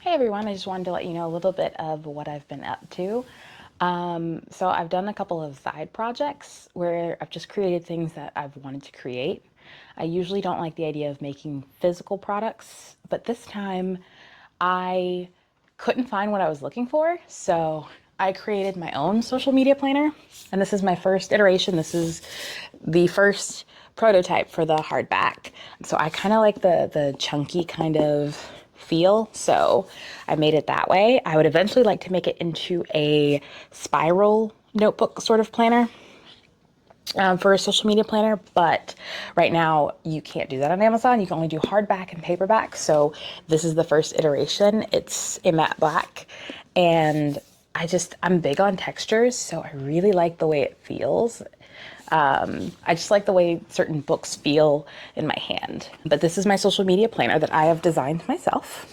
Hey everyone, I just wanted to let you know a little bit of what I've been up to. So I've done a couple of side projects where I've just created things that I've wanted to create. I usually don't like the idea of making physical products, but this time I couldn't find what I was looking for. So I created my own social media planner, and this is my first iteration. This is the first prototype for the hardback. So I kind of like the chunky kind of feel, so I made it that way. I would eventually like to make it into a spiral notebook sort of planner, for a social media planner, but right now you can't do that on Amazon. You can only do hardback and paperback. So this is the first iteration. It's a matte black, and I'm big on textures, so I really like the way it feels. I just like the way certain books feel in my hand. But this is my social media planner that I have designed myself,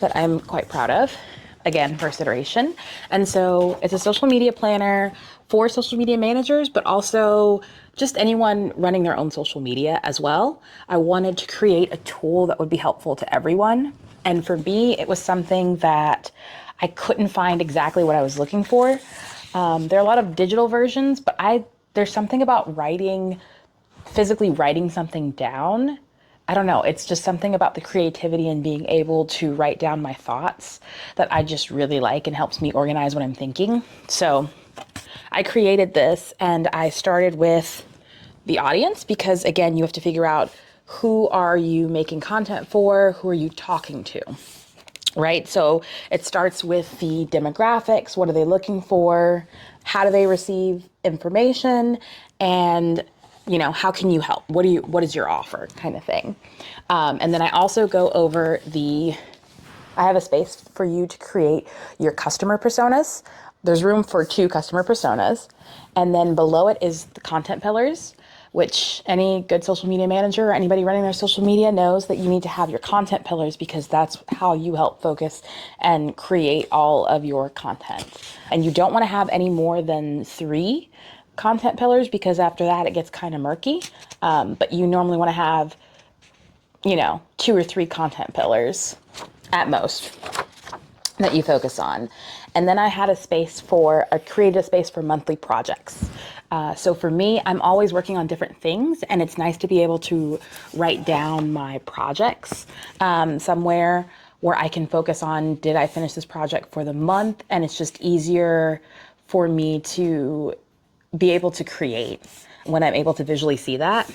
that I'm quite proud of. Again, first iteration. And so it's a social media planner for social media managers, but also just anyone running their own social media as well. I wanted to create a tool that would be helpful to everyone. And for me, it was something that I couldn't find exactly what I was looking for. There are a lot of digital versions, but there's something about physically writing something down. I don't know. It's just something about the creativity and being able to write down my thoughts that I just really like and helps me organize what I'm thinking. So I created this, and I started with the audience because, again, you have to figure out who are you making content for? Who are you talking to? Right? So it starts with the demographics. What are they looking for? How do they receive information? And how can you help? What is your offer, kind of thing? And then I also go over I have a space for you to create your customer personas. There's room for 2 customer personas. And then below it is the content pillars, which any good social media manager or anybody running their social media knows that you need to have your content pillars, because that's how you help focus and create all of your content. And you don't want to have any more than 3 content pillars, because after that it gets kind of murky. But you normally want to have, 2 or 3 content pillars at most that you focus on. And then I created a space for monthly projects. So for me, I'm always working on different things, and it's nice to be able to write down my projects somewhere where I can focus on, did I finish this project for the month? And it's just easier for me to be able to create when I'm able to visually see that.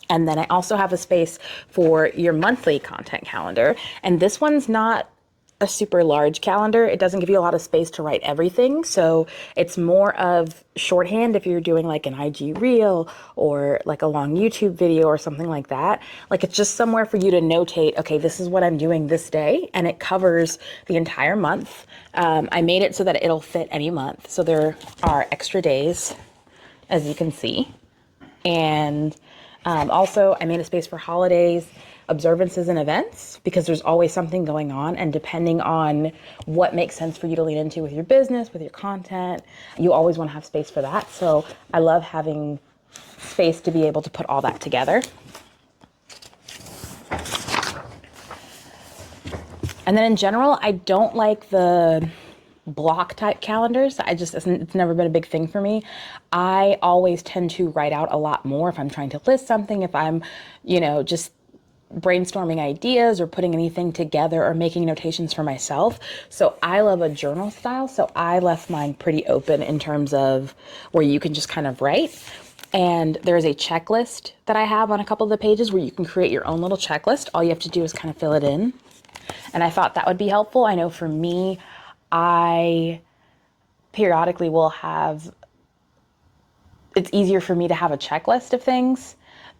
And then I also have a space for your monthly content calendar. And this one's not a super large calendar. It doesn't give you a lot of space to write everything. So it's more of shorthand if you're doing like an IG reel or like a long YouTube video or something like that. Like, it's just somewhere for you to notate, okay, this is what I'm doing this day. And it covers the entire month. I made it so that it'll fit any month. So there are extra days, as you can see. And also, I made a space for holidays, observances, and events, because there's always something going on. And depending on what makes sense for you to lean into with your business, with your content, you always want to have space for that. So I love having space to be able to put all that together. And then in general, I don't like the block type calendars. It's never been a big thing for me. I always tend to write out a lot more if I'm trying to list something, if I'm, just brainstorming ideas or putting anything together or making notations for myself. So I love a journal style. So I left mine pretty open in terms of where you can just kind of write. And there's a checklist that I have on a couple of the pages where you can create your own little checklist. All you have to do is kind of fill it in. And I thought that would be helpful. I know for me, I periodically it's easier for me to have a checklist of things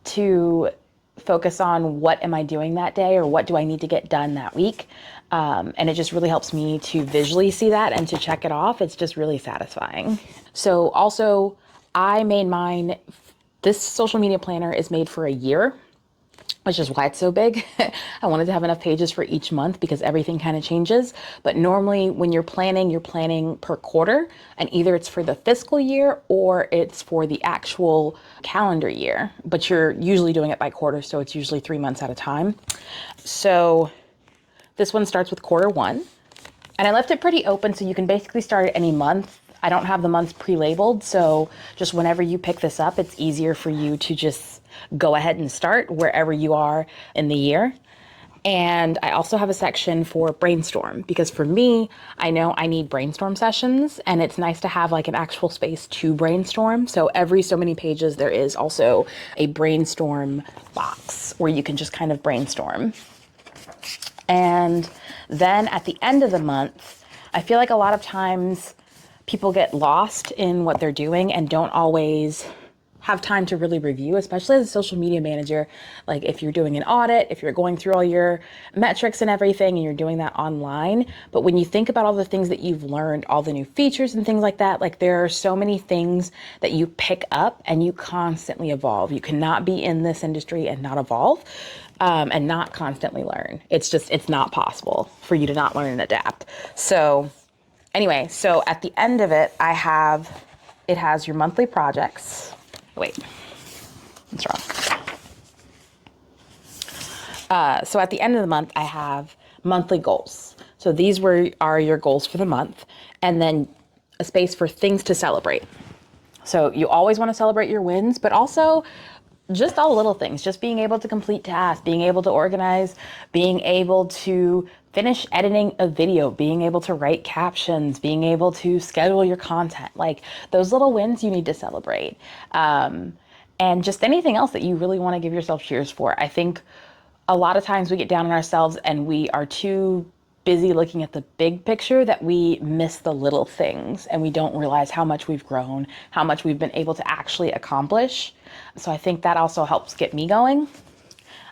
to focus on what am I doing that day or what do I need to get done that week. And it just really helps me to visually see that and to check it off. It's just really satisfying. So also, this social media planner is made for a year, which is why it's so big. I wanted to have enough pages for each month because everything kind of changes. But normally when you're planning per quarter, and either it's for the fiscal year or it's for the actual calendar year, but you're usually doing it by quarter, so it's usually 3 months at a time. So This one starts with quarter 1. And I left it pretty open, so you can basically start at any month. I don't have the months pre-labeled, so just whenever you pick this up, it's easier for you to just go ahead and start wherever you are in the year. And I also have a section for brainstorm, because for me, I know I need brainstorm sessions, and it's nice to have like an actual space to brainstorm. So every so many pages, there is also a brainstorm box where you can just kind of brainstorm. And then at the end of the month, I feel like a lot of times people get lost in what they're doing and don't always have time to really review, especially as a social media manager. Like if you're doing an audit, if you're going through all your metrics and everything, and you're doing that online. But when you think about all the things that you've learned, all the new features and things like that, like there are so many things that you pick up and you constantly evolve. You cannot be in this industry and not evolve. And not constantly learn. It's not possible for you to not learn and adapt. So anyway, so at the end of it, it has your monthly projects. Wait, what's wrong? So at the end of the month, I have monthly goals. So these are your goals for the month, and then a space for things to celebrate. So you always want to celebrate your wins, but also just all the little things, just being able to complete tasks, being able to organize, being able to finish editing a video, being able to write captions, being able to schedule your content. Like those little wins you need to celebrate. And just anything else that you really want to give yourself cheers for. I think a lot of times we get down on ourselves and we are too busy looking at the big picture that we miss the little things, and we don't realize how much we've grown, how much we've been able to actually accomplish. So I think that also helps get me going.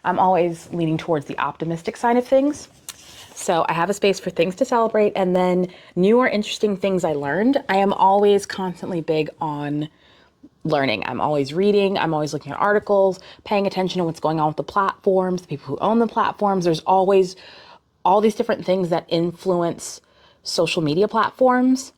I'm always leaning towards the optimistic side of things. So I have a space for things to celebrate, and then new or interesting things I learned. I am always constantly big on learning. I'm always reading. I'm always looking at articles, paying attention to what's going on with the platforms, the people who own the platforms. There's always all these different things that influence social media platforms,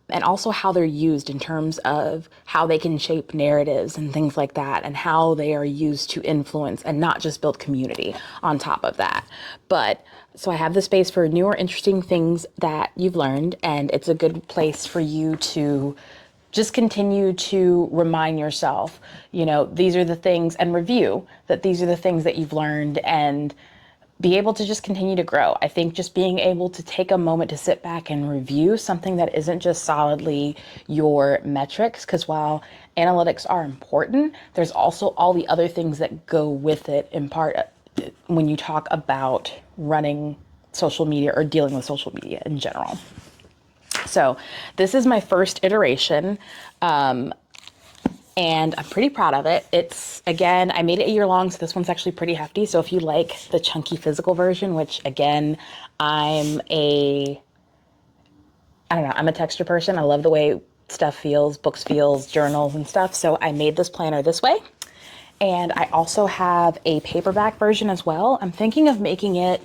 and also how they're used in terms of how they can shape narratives and things like that, and how they are used to influence and not just build community on top of that. But so I have the space for new or interesting things that you've learned, and it's a good place for you to just continue to remind yourself, these are the things, and review that these are the things that you've learned, and be able to just continue to grow. I think just being able to take a moment to sit back and review something that isn't just solidly your metrics, because while analytics are important, there's also all the other things that go with it in part when you talk about running social media or dealing with social media in general. So this is my first iteration. And I'm pretty proud of it. Again, I made it a year long, so this one's actually pretty hefty. So if you like the chunky physical version, which again, I'm a texture person. I love the way stuff feels, books feels, journals and stuff. So I made this planner this way. And I also have a paperback version as well. I'm thinking of making a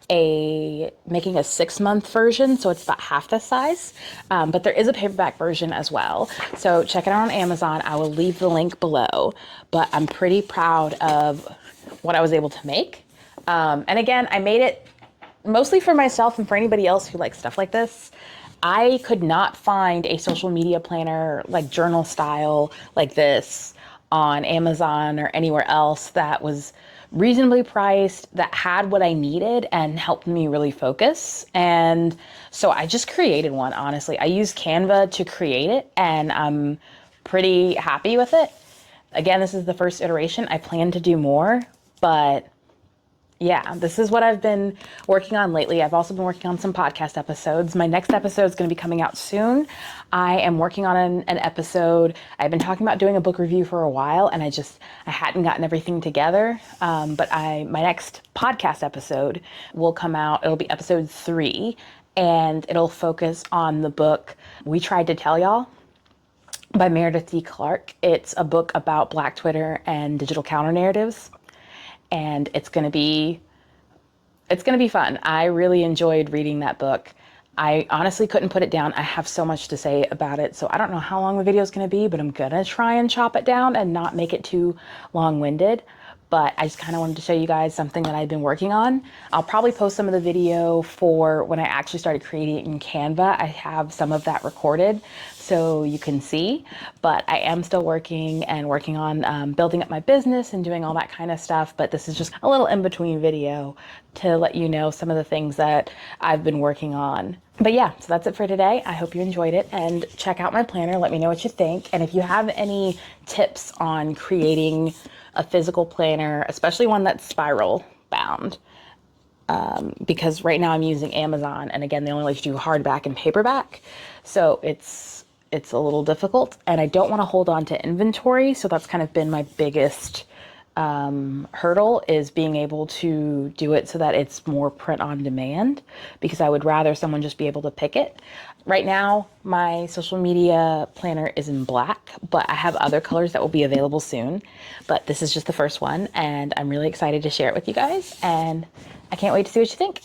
6-month version, so it's about half the size, but there is a paperback version as well, so check it out on Amazon. I will leave the link below, but I'm pretty proud of what I was able to make, and again, I made it mostly for myself and for anybody else who likes stuff like this. I could not find a social media planner like journal style like this on Amazon or anywhere else that was reasonably priced, that had what I needed and helped me really focus. And so I just created one, honestly. I used Canva to create it, and I'm pretty happy with it. Again, this is the first iteration. I plan to do more, but yeah, this is what I've been working on lately. I've also been working on some podcast episodes. My next episode is going to be coming out soon. I am working on an episode. I've been talking about doing a book review for a while, and I hadn't gotten everything together. But my next podcast episode will come out. It'll be episode 3, and it'll focus on the book We Tried to Tell Y'all by Meredith D. Clark. It's a book about Black Twitter and digital counter narratives. And it's going to be fun. I really enjoyed reading that book. I honestly couldn't put it down. I have so much to say about it. So I don't know how long the video is going to be, but I'm going to try and chop it down and not make it too long-winded. but I just kind of wanted to show you guys something that I've been working on. I'll probably post some of the video for when I actually started creating it in Canva. I have some of that recorded so you can see, but I am still working on building up my business and doing all that kind of stuff. But this is just a little in-between video to let you know some of the things that I've been working on. But yeah, so that's it for today. I hope you enjoyed it, and check out my planner. Let me know what you think. And if you have any tips on creating a physical planner, especially one that's spiral bound, because right now I'm using Amazon, and again, they only let you do hardback and paperback. So it's a little difficult, and I don't want to hold on to inventory. So that's kind of been my biggest hurdle, is being able to do it so that it's more print on demand, because I would rather someone just be able to pick it. Right now, my social media planner is in black, but I have other colors that will be available soon. But this is just the first one, and I'm really excited to share it with you guys, and I can't wait to see what you think.